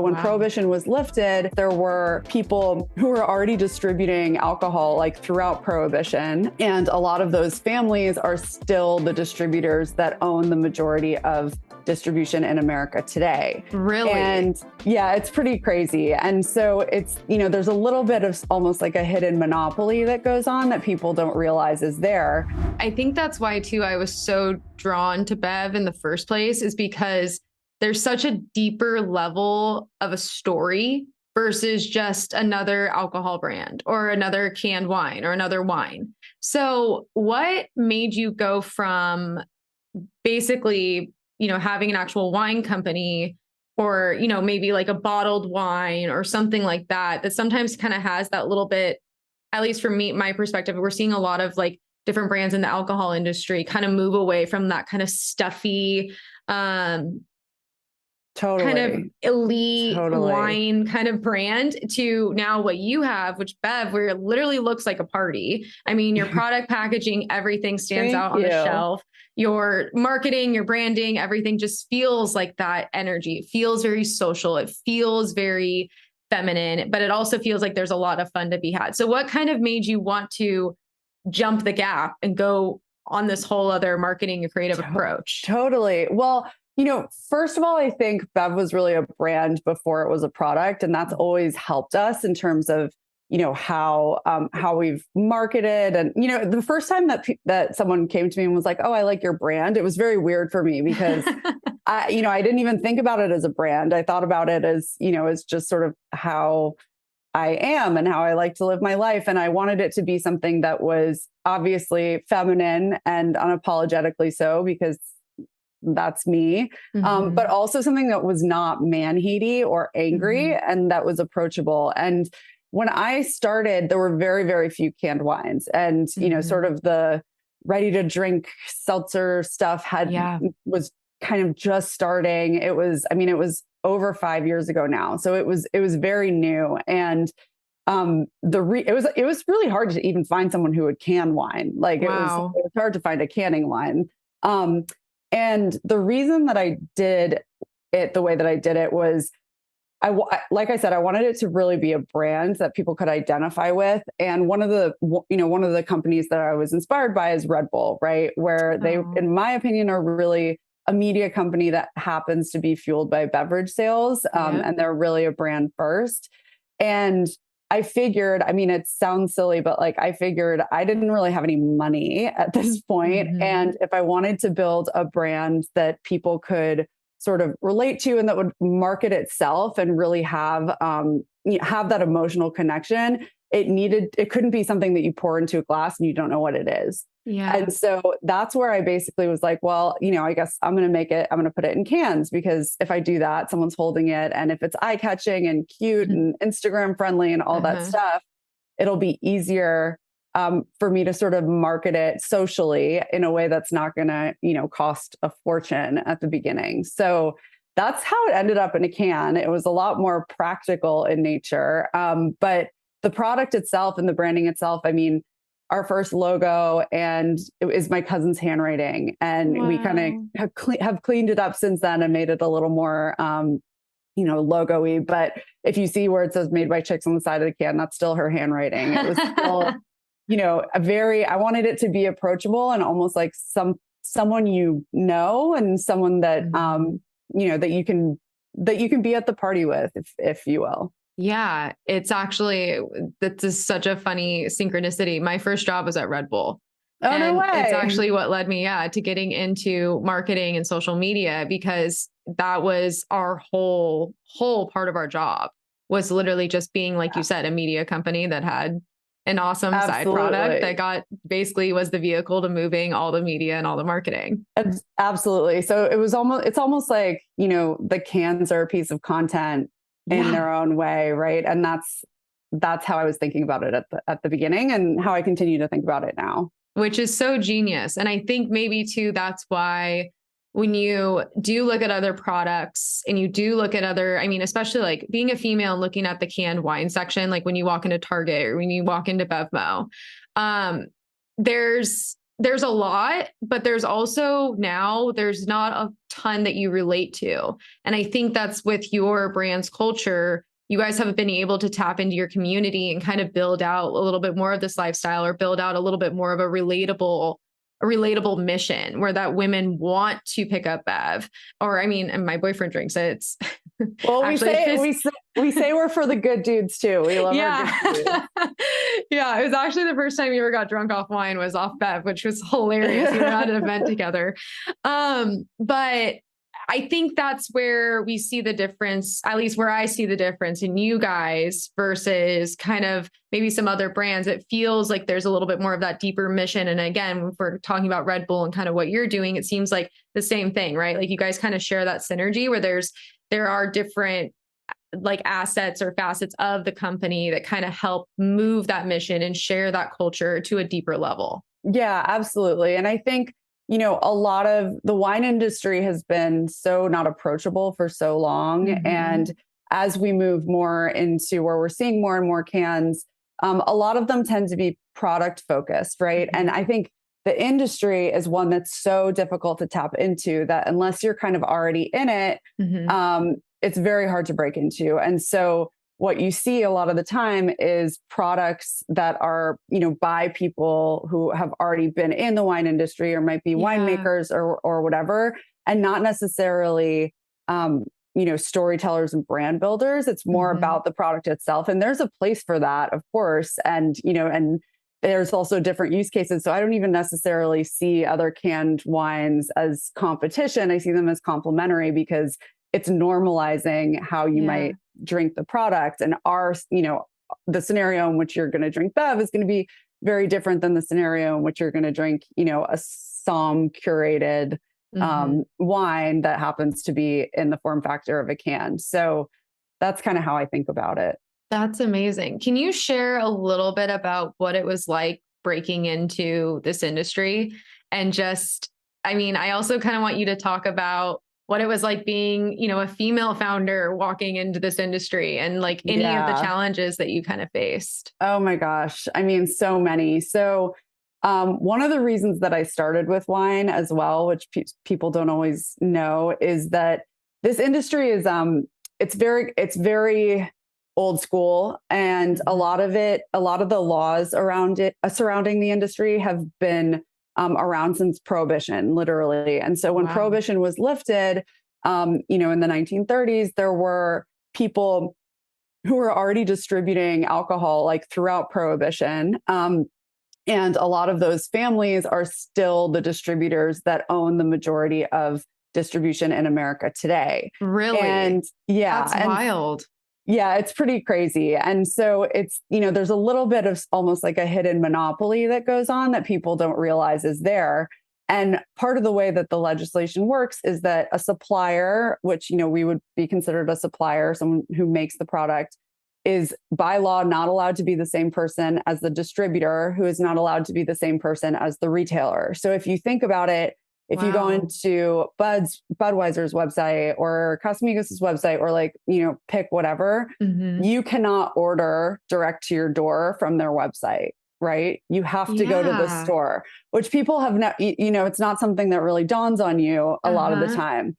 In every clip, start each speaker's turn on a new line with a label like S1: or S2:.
S1: When
S2: Wow.
S1: Prohibition was lifted, there were people who were already distributing alcohol like throughout Prohibition. And a lot of those families are still the distributors that own the majority of distribution in America today.
S2: Really?
S1: And yeah, it's pretty crazy. And so it's, there's a little bit of almost like a hidden monopoly that goes on that people don't realize is there.
S2: I think that's why too, I was so drawn to Bev in the first place, is because there's such a deeper level of a story versus just another alcohol brand or another canned wine or another wine. So what made you go from basically, having an actual wine company or, maybe like a bottled wine or something like that, that sometimes kind of has that little bit, at least from me, my perspective, we're seeing a lot of like different brands in the alcohol industry kind of move away from that kind of stuffy,
S1: Totally.
S2: kind of elite wine kind of brand to now what you have, which Bev, where it literally looks like a party. I mean, your product packaging, everything stands out on the shelf. Your marketing, your branding, everything just feels like that energy. It feels very social. It feels very feminine, but it also feels like there's a lot of fun to be had. So what kind of made you want to jump the gap and go on this whole other marketing and creative approach?
S1: Totally. Well, first of all, I think Bev was really a brand before it was a product. And that's always helped us in terms of, how we've marketed. And, the first time that someone came to me and was like, oh, I like your brand, it was very weird for me because I didn't even think about it as a brand. I thought about it as, as just sort of how I am and how I like to live my life. And I wanted it to be something that was obviously feminine and unapologetically so, because that's me, but also something that was not man-haty or angry and that was approachable. And when I started, there were very, very few canned wines and, sort of the ready to drink seltzer stuff was kind of just starting. It was over 5 years ago now. So it was very new. And it was really hard to even find someone who would can wine. Like it was hard to find a canning line. And the reason that I did it the way that I did it was, like I said, I wanted it to really be a brand that people could identify with. And one of the companies that I was inspired by is Red Bull, right? Where they, in my opinion, are really a media company that happens to be fueled by beverage sales. And they're really a brand first. And I figured, it sounds silly, but I figured I didn't really have any money at this point. And if I wanted to build a brand that people could sort of relate to and that would market itself and really have that emotional connection, it couldn't be something that you pour into a glass and you don't know what it is.
S2: Yeah.
S1: And so that's where I basically was like, well, I guess I'm going to put it in cans, because if I do that, someone's holding it. And if it's eye catching and cute and Instagram friendly and all that stuff, it'll be easier for me to sort of market it socially in a way that's not going to, cost a fortune at the beginning. So that's how it ended up in a can. It was a lot more practical in nature. But the product itself and the branding itself, our first logo and it is my cousin's handwriting. And we kind of have cleaned it up since then and made it a little more, logo-y. But if you see where it says made by Chicks on the side of the can, that's still her handwriting. It was still, I wanted it to be approachable and almost like someone, and someone that, that you can be at the party with, if you will.
S2: Yeah, that's such a funny synchronicity. My first job was at Red Bull.
S1: Oh, no way.
S2: It's actually what led me, to getting into marketing and social media, because that was our whole part of our job, was literally just being, like you said, a media company that had an awesome side product that was the vehicle to moving all the media and all the marketing.
S1: Absolutely. So it's almost like, the cans are a piece of content in their own way. Right. And that's how I was thinking about it at the beginning and how I continue to think about it now.
S2: Which is so genius. And I think maybe too, that's why when you do look at other products and you do look at especially like being a female and looking at the canned wine section, like when you walk into Target or when you walk into BevMo, there's there's a lot, but there's also now there's not a ton that you relate to. And I think that's with your brand's culture. You guys have been able to tap into your community and kind of build out a little bit more of this lifestyle, or build out a little bit more of a relatable mission where that women want to pick up Bev. Or I mean, and my boyfriend drinks it. It's
S1: Well,
S2: actually
S1: we say we're for the good dudes too. We love our
S2: yeah.
S1: good dudes.
S2: Yeah, it was actually the first time you ever got drunk off wine was off Bev, which was hilarious. We were at an event together. But I think that's where we see the difference, at least where I see the difference in you guys versus kind of maybe some other brands. It feels like there's a little bit more of that deeper mission. And again, if we're talking about Red Bull and kind of what you're doing, it seems like the same thing, right? Like you guys kind of share that synergy where there are different like assets or facets of the company that kind of help move that mission and share that culture to a deeper level.
S1: Yeah, absolutely. And I think, a lot of the wine industry has been so not approachable for so long.
S2: Mm-hmm.
S1: And as we move more into where we're seeing more and more cans, a lot of them tend to be product focused, right?
S2: Mm-hmm.
S1: And I think the industry is one that's so difficult to tap into that unless you're kind of already in it,
S2: Mm-hmm.
S1: it's very hard to break into. And so what you see a lot of the time is products that are, by people who have already been in the wine industry or might be winemakers or whatever, and not necessarily, storytellers and brand builders. It's more
S2: Mm-hmm.
S1: about the product itself. And there's a place for that, of course. And, and there's also different use cases. So I don't even necessarily see other canned wines as competition. I see them as complementary because it's normalizing how you might drink the product. And the scenario in which you're going to drink Bev is going to be very different than the scenario in which you're going to drink, a some curated wine that happens to be in the form factor of a can. So that's kind of how I think about it.
S2: That's amazing. Can you share a little bit about what it was like breaking into this industry? And I also kind of want you to talk about what it was like being, a female founder walking into this industry and like any of the challenges that you kind of faced.
S1: Oh my gosh. I mean, so many. So one of the reasons that I started with wine as well, which people don't always know, is that this industry is, it's very old school. And a lot of the laws around it, surrounding the industry have been around since Prohibition, literally. And so when Prohibition was lifted, in the 1930s, there were people who were already distributing alcohol like throughout Prohibition. And a lot of those families are still the distributors that own the majority of distribution in America today.
S2: Really?
S1: And
S2: that's wild.
S1: Yeah, it's pretty crazy. And so it's, there's a little bit of almost like a hidden monopoly that goes on that people don't realize is there. And part of the way that the legislation works is that a supplier, which, we would be considered a supplier, someone who makes the product, is by law not allowed to be the same person as the distributor, who is not allowed to be the same person as the retailer. So if you think about it, if you go into Budweiser's website or Casamigos' website or pick whatever, you cannot order direct to your door from their website, right? You have to go to the store, which people have not, it's not something that really dawns on you a lot of the time.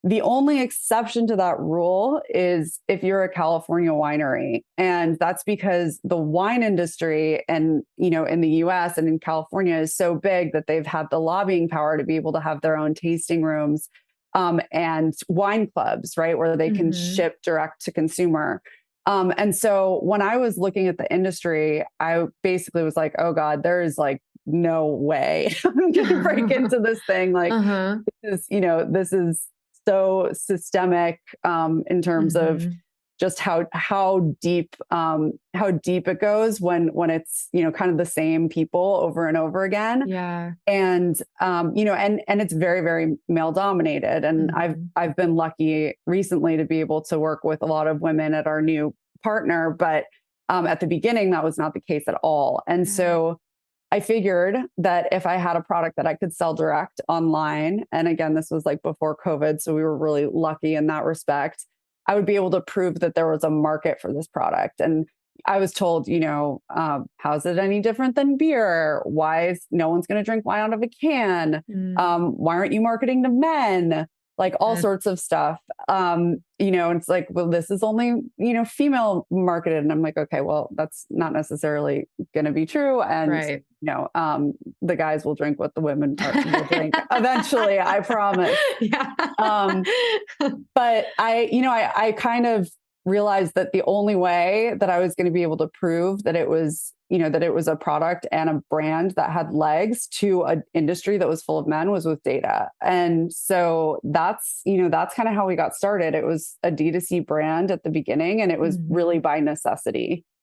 S1: The only exception to that rule is if you're a California winery. And that's because the wine industry and, in the US and in California is so big that they've had the lobbying power to be able to have their own tasting rooms and wine clubs, right? Where they can ship direct to consumer. And so when I was looking at the industry, I basically was like, oh God, there is like no way I'm going to break into this thing. Like, this is so systemic in terms of just how deep it goes when it's kind of the same people over and over again.
S2: Yeah.
S1: And and it's very, very male dominated. And I've been lucky recently to be able to work with a lot of women at our new partner, but at the beginning that was not the case at all. And so I figured that if I had a product that I could sell direct online, and again, this was like before COVID, so we were really lucky in that respect, I would be able to prove that there was a market for this product. And I was told, how's it any different than beer? Why is no one's going to drink wine out of a can? Why aren't you marketing to men? Like all sorts of stuff. And it's like, well, this is only, female marketed. And I'm like, okay, well, that's not necessarily going to be true. And,
S2: Right.
S1: the guys will drink what the women will drink eventually, I promise.
S2: Yeah.
S1: But I kind of realized that the only way that I was going to be able to prove that it was, that it was a product and a brand that had legs to an industry that was full of men was with data. And so that's kind of how we got started. It was a D2C brand at the beginning, and it was really by necessity.